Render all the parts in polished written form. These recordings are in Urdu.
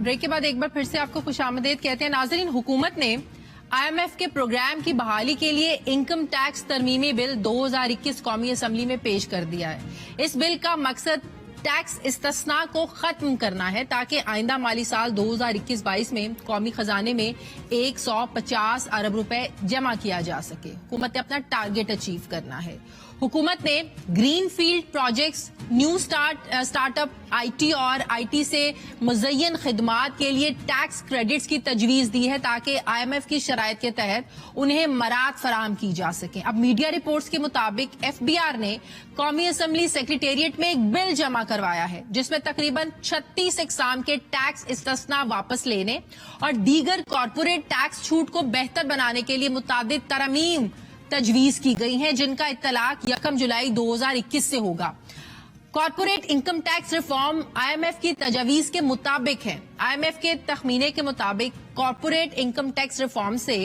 بریک کے بعد ایک بار پھر سے آپ کو خوش آمدید کہتے ہیں. ناظرین, حکومت نے IMF کے پروگرام کی بحالی کے لیے انکم ٹیکس ترمیمی بل 2021 قومی اسمبلی میں پیش کر دیا ہے. اس بل کا مقصد ٹیکس استثناء کو ختم کرنا ہے تاکہ آئندہ مالی سال 2021-22 میں قومی خزانے میں 150 ارب روپے جمع کیا جا سکے. حکومت نے اپنا ٹارگٹ اچیو کرنا ہے. حکومت نے green field projects, new start up, IT اور IT سے مزین خدمات کے لیے ٹیکس کریڈٹس کی تجویز دی ہے تاکہ IMF کی شرائط کے تحت انہیں مراعات فراہم کی جا سکیں. اب میڈیا رپورٹس کے مطابق FBR نے قومی اسمبلی سیکریٹریٹ میں ایک بل جمع کروایا ہے جس میں تقریباً 36 اقسام کے ٹیکس استثناء واپس لینے اور دیگر کارپوریٹ ٹیکس چھوٹ کو بہتر بنانے کے لیے متعدد ترامیم تجویز کی گئی ہیں جن کا اطلاق 1 جولائی 2021 سے ہوگا. Corporate income tax reform IMF کی تجاویز کے مطابق ہے. IMF کے تخمینے کے مطابق کارپوریٹ انکم ٹیکس ریفارم سے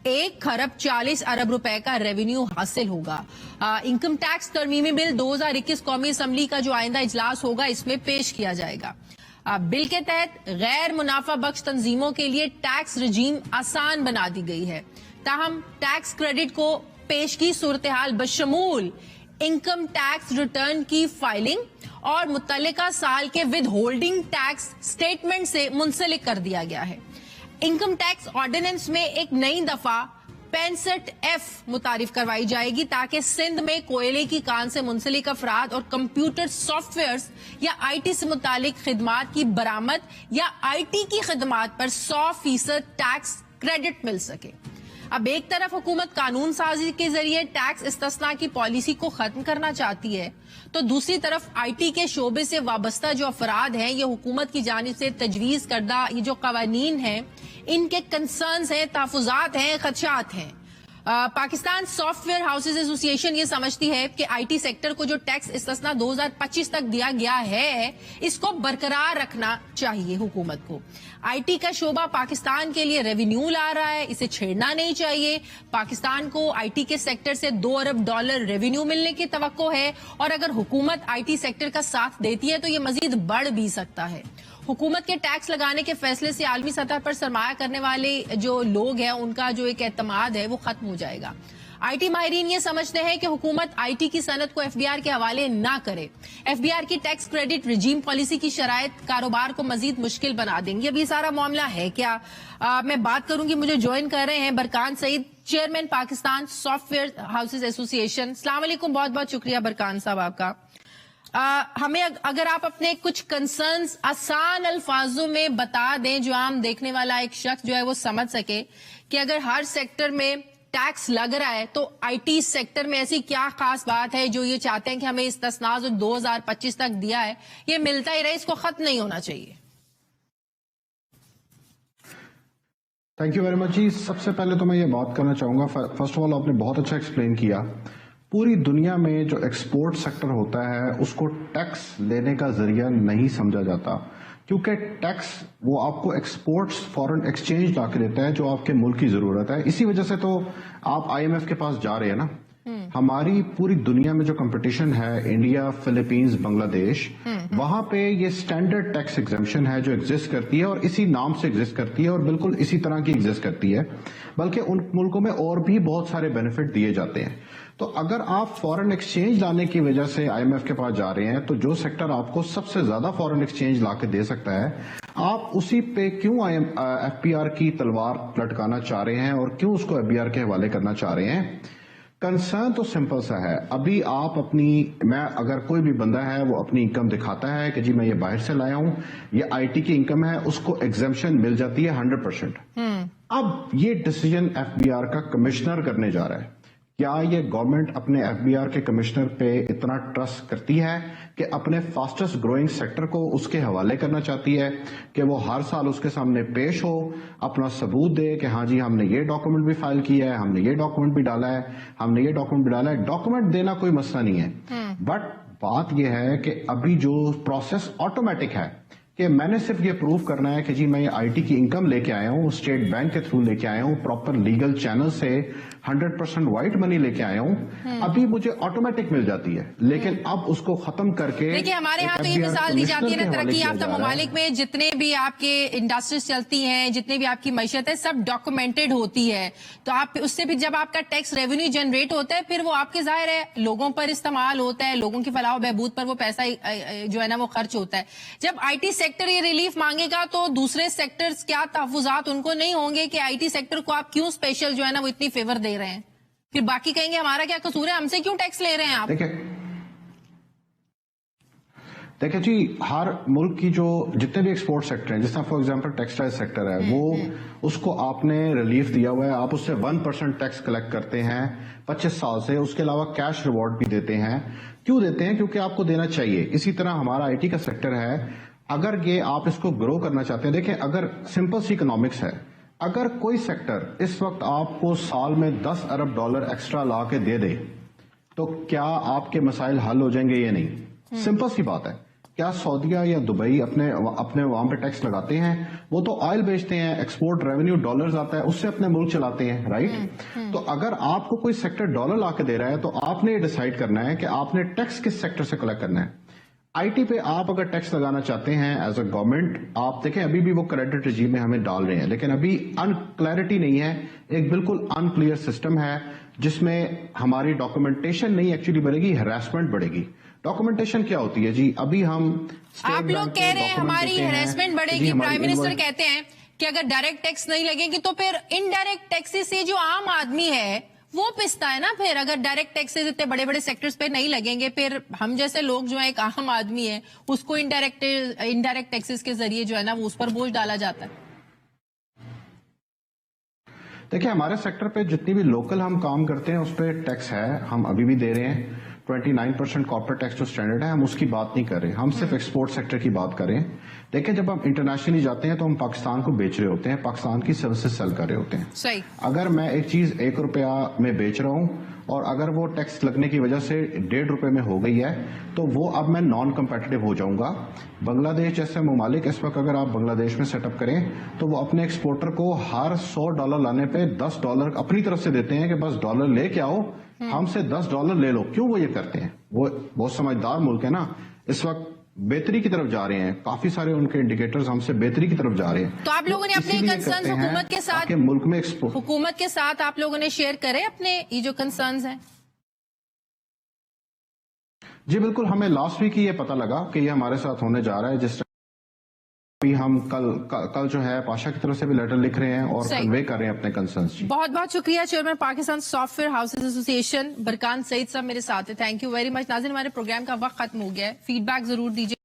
1 خرب 40 ارب روپے کا ریونیو حاصل ہوگا. انکم ٹیکس ترمیمی بل 2021 قومی اسمبلی کا جو آئندہ اجلاس ہوگا اس میں پیش کیا جائے گا. بل کے تحت غیر منافع بخش تنظیموں کے لیے ٹیکس رجیم آسان بنا دی گئی ہے. تاہم ٹیکس کریڈٹ کو پیشگی صورتحال بشمول انکم ٹیکس ریٹرن کی فائلنگ اور متعلقہ سال کے ود ہولڈنگ ٹیکس سٹیٹمنٹ سے منسلک کر دیا گیا ہے. انکم ٹیکس آرڈیننس میں ایک نئی دفعہ 65F متعارف کروائی جائے گی تاکہ سندھ میں کوئلے کی کان سے منسلک افراد اور کمپیوٹر سافٹ ویئرز یا IT سے متعلق خدمات کی برآمد یا IT کی خدمات پر 100% ٹیکس کریڈٹ مل سکے. اب ایک طرف حکومت قانون سازی کے ذریعے ٹیکس استثناء کی پالیسی کو ختم کرنا چاہتی ہے تو دوسری طرف IT کے شعبے سے وابستہ جو افراد ہیں یہ حکومت کی جانب سے تجویز کردہ یہ جو قوانین ہیں ان کے کنسرنز ہیں, تحفظات ہیں, خدشات ہیں. پاکستان سافٹ ویئر ہاؤسز ایسوسی ایشن یہ سمجھتی ہے کہ IT سیکٹر کو جو ٹیکس استثناء 2025 تک دیا گیا ہے اس کو برقرار رکھنا چاہیے حکومت کو. IT کا شعبہ پاکستان کے لیے ریونیو لا رہا ہے, اسے چھیڑنا نہیں چاہیے. پاکستان کو IT کے سیکٹر سے $2 ارب ریونیو ملنے کی توقع ہے اور اگر حکومت IT سیکٹر کا ساتھ دیتی ہے تو یہ مزید بڑھ بھی سکتا ہے. حکومت کے ٹیکس لگانے کے فیصلے سے عالمی سطح پر سرمایہ کرنے والے جو لوگ ہیں ان کا جو ایک اعتماد ہے وہ ختم ہو جائے گا. IT ماہرین یہ سمجھتے ہیں کہ حکومت IT کی صنعت کو FBR کے حوالے نہ کرے. FBR کی ٹیکس کریڈٹ رجیم پالیسی کی شرائط کاروبار کو مزید مشکل بنا دیں گی. اب یہ سارا معاملہ ہے کیا, میں بات کروں گی. مجھے جوائن کر رہے ہیں Barkan Saeed, chairman Pakistan software houses association. السلام علیکم, بہت بہت شکریہ برکان صاحب آپ کا. ہمیں اگر آپ اپنے کچھ کنسرنز آسان الفاظوں میں بتا دیں جو عام دیکھنے والا ایک شخص جو ہے وہ سمجھ سکے کہ اگر ہر سیکٹر میں ٹیکس لگ رہا ہے تو IT سیکٹر میں ایسی کیا خاص بات ہے جو یہ چاہتے ہیں کہ ہمیں استثناء جو 2025 تک دیا ہے یہ ملتا ہی رہے, اس کو ختم نہیں ہونا چاہیے. تھینک یو ویری مچ جی. سب سے پہلے تو میں یہ بات کرنا چاہوں گا, فرسٹ آف آل آپ نے بہت اچھا ایکسپلین کیا. پوری دنیا میں جو ایکسپورٹ سیکٹر ہوتا ہے اس کو ٹیکس لینے کا ذریعہ نہیں سمجھا جاتا کیونکہ ٹیکس وہ آپ کو ایکسپورٹس فورن ایکسچینج لا کے دیتا ہے جو آپ کے ملک کی ضرورت ہے. اسی وجہ سے تو آپ IMF کے پاس جا رہے ہیں نا. ہماری پوری دنیا میں جو کمپٹیشن ہے انڈیا, فلپینز, بنگلہ دیش, وہاں پہ یہ سٹینڈرڈ ٹیکس ایگزمپشن ہے جو ایگزسٹ کرتی ہے اور اسی نام سے ایگزسٹ کرتی ہے اور بالکل اسی طرح کی ایگزسٹ کرتی ہے. بلکہ ان ملکوں میں اور بھی بہت سارے بینیفٹ دیے جاتے ہیں. تو اگر آپ فورن ایکسچینج لانے کی وجہ سے IMF کے پاس جا رہے ہیں تو جو سیکٹر آپ کو سب سے زیادہ فورن ایکسچینج لا کے دے سکتا ہے آپ اسی پہ کیوں FBR کی تلوار لٹکانا چاہ رہے ہیں اور کیوں اس کو FBR کے حوالے کرنا چاہ رہے ہیں؟ کنسرن تو سمپل سا ہے. ابھی آپ اگر کوئی بھی بندہ ہے وہ اپنی انکم دکھاتا ہے کہ جی میں یہ باہر سے لایا ہوں, یہ IT کی انکم ہے, اس کو ایگزمپشن مل جاتی ہے 100%. اب یہ ڈیسیجن FBR کا کمشنر کرنے جا رہا ہے. کیا یہ گورنمنٹ اپنے FBR کے کمشنر پہ اتنا ٹرسٹ کرتی ہے کہ اپنے فاسٹسٹ گروئنگ سیکٹر کو اس کے حوالے کرنا چاہتی ہے کہ وہ ہر سال اس کے سامنے پیش ہو, اپنا ثبوت دے کہ ہاں جی ہم نے یہ ڈاکومنٹ بھی فائل کیا ہے, ہم نے یہ ڈاکومنٹ بھی ڈالا ہے, ہم نے یہ ڈاکومنٹ بھی ڈالا ہے. ڈاکومنٹ دینا کوئی مسئلہ نہیں ہے, بٹ بات یہ ہے کہ ابھی جو پروسیس آٹومیٹک ہے کہ میں نے صرف یہ پروف کرنا ہے کہ جی میں یہ آئی ٹی کی انکم لے کے آیا ہوں, اسٹیٹ بینک کے تھرو لے کے آیا ہوں, پراپر لیگل چینل سے 100% وائٹ منی لے کے آیا ہوں, ابھی مجھے آٹومیٹک مل جاتی ہے. لیکن اب اس کو ختم کر کے دیکھیے ہمارے ہاں تو یہ مثال دی جاتی ہے نا, ترقی یافتہ ممالک میں جتنے بھی آپ کے انڈسٹریز چلتی ہیں, جتنے بھی آپ کی معیشت ہے, سب ڈاکومنٹڈ ہوتی ہے. تو آپ اس سے بھی جب آپ کا ٹیکس ریونیو جنریٹ ہوتا ہے, پھر وہ آپ کے ظاہر ہے لوگوں پر استعمال ہوتا ہے, لوگوں کی فلاح و بہبود پر وہ پیسہ جو ہے نا وہ خرچ ہوتا ہے. جب آئی ٹی سیکٹر یہ ریلیف مانگے گا تو دوسرے سیکٹرز کیا تحفظات ان کو نہیں ہوں گے کہ آئی ٹی سیکٹر کو آپ کیوں اسپیشل جو ہے نا وہ اتنی فیور دے رہے ہیں؟ پھر باقی کہیں گے ہمارا کیا قصور ہے, ہم سے کیوں ٹیکس لے رہے ہیں آپ؟ دیکھیں جی, ہر ملک کی جو جتنے بھی ایکسپورٹ سیکٹر ہیں, جس طرح فار ایگزامپل ٹیکسٹائل سیکٹر ہے, وہ اس کو آپ نے ریلیف دیا ہوا ہے, آپ اس سے 1% ٹیکس کلیکٹ کرتے ہیں 25 سال سے, اس کے علاوہ کیش ریوارڈ بھی دیتے ہیں. کیوں دیتے ہیں؟ کیونکہ آپ کو دینا چاہیے. اسی طرح ہمارا آئی ٹی کا سیکٹر ہے, اگر یہ آپ اس کو گرو کرنا چاہتے ہیں, دیکھیں اگر سمپل سی اکنامکس ہے, اگر کوئی سیکٹر اس وقت آپ کو سال میں $10 ارب ایکسٹرا لا کے دے دے تو کیا آپ کے مسائل حل ہو جائیں گے یا نہیں؟ سمپل سی بات ہے. کیا سعودیہ یا دبئی اپنے وہاں پہ ٹیکس لگاتے ہیں؟ وہ تو آئل بیچتے ہیں, ایکسپورٹ ریونیو ڈالرز آتا ہے, اس سے اپنے ملک چلاتے ہیں, رائٹ؟ تو اگر آپ کو کوئی سیکٹر ڈالر لا کے دے رہا ہے تو آپ نے یہ ڈیسائیڈ کرنا ہے کہ آپ نے ٹیکس کس سیکٹر سے کلیکٹ کرنا ہے. آئی ٹی پہ آپ اگر ٹیکس لگانا چاہتے ہیں ایز اے گورنمنٹ, آپ دیکھیں ابھی بھی وہ کریڈٹ رجیم میں ہمیں ڈال رہے ہیں, لیکن ابھی کلیئرٹی نہیں ہے, ایک بالکل ان کلیئر سسٹم ہے جس میں ہماری ڈاکومنٹیشن نہیں ایکچولی بڑھے گی, ہراسمنٹ بڑھے گی. ڈاکومنٹیشن کیا ہوتی ہے جی؟ ابھی ہم آپ لوگ کہہ رہے ہیں ہماری ہراسمنٹ بڑھے گی, پرائم منسٹر کہتے ہیں کہ اگر ڈائریکٹ ٹیکس نہیں لگے گی تو پھر انڈائریکٹ ٹیکس سے جو عام آدمی ہے وہ پستا ہے نا. پھر اگر ڈائریکٹ ٹیکسز اتنے بڑے بڑے سیکٹرز پہ نہیں لگیں گے, پھر ہم جیسے لوگ جو ہے ایک عام آدمی ہے, اس کو انڈائریکٹ ٹیکسز کے ذریعے جو ہے نا وہ اس پر بوجھ ڈالا جاتا ہے. دیکھیں ہمارے سیکٹر پہ جتنی بھی لوکل ہم کام کرتے ہیں اس پہ ٹیکس ہے, ہم ابھی بھی دے رہے ہیں. 29% کارپوریٹ ٹیکس جو اسٹینڈرڈ ہے, ہم اس کی بات نہیں کر رہے, ہم صرف ایکسپورٹ سیکٹر کی بات کر رہے ہیں. دیکھیں جب ہم انٹرنیشنلی جاتے ہیں تو ہم پاکستان کو بیچ رہے ہوتے ہیں, پاکستان کی سروسز سیل کر رہے ہوتے ہیں. صحیح. اگر میں ایک چیز $1 میں بیچ رہا ہوں اور اگر وہ ٹیکس لگنے کی وجہ سے $1.5 میں ہو گئی ہے تو وہ اب میں نان کمپیٹیٹو ہو جاؤں گا. بنگلہ دیش جیسے ممالک اس وقت اگر آپ بنگلہ دیش میں سیٹ اپ کریں تو وہ اپنے ایکسپورٹر کو ہر $100 لانے پہ $10 اپنی طرف سے دیتے ہیں کہ بس ڈالر لے کے آؤ, ہم سے $10 لے لو. کیوں وہ یہ کرتے ہیں؟ وہ بہت سمجھدار ملک ہے نا, اس وقت بہتری کی طرف جا رہے ہیں, کافی سارے ان کے انڈیکیٹرز ہم سے بہتری کی طرف جا رہے ہیں. تو آپ لوگوں نے اپنے کنسرنز حکومت کے ساتھ آپ لوگوں نے شیئر کرے اپنے یہ جو کنسرنز ہیں؟ جی بالکل, ہمیں لاسٹ ویک ہی یہ پتہ لگا کہ یہ ہمارے ساتھ ہونے جا رہا ہے. جس طرح ہم کل جو ہے پاشا کی طرف سے بھی لیٹر لکھ رہے ہیں اور کنوے کر رہے ہیں اپنے کنسرنز. بہت بہت شکریہ chairman Pakistan software houses ایسوسی ایشن برکان سعید صاحب میرے ساتھ ہیں. Thank you very much. ناظرین ہمارے پروگرام کا وقت ختم ہو گیا ہے, فیڈ بیک ضرور دیجیے.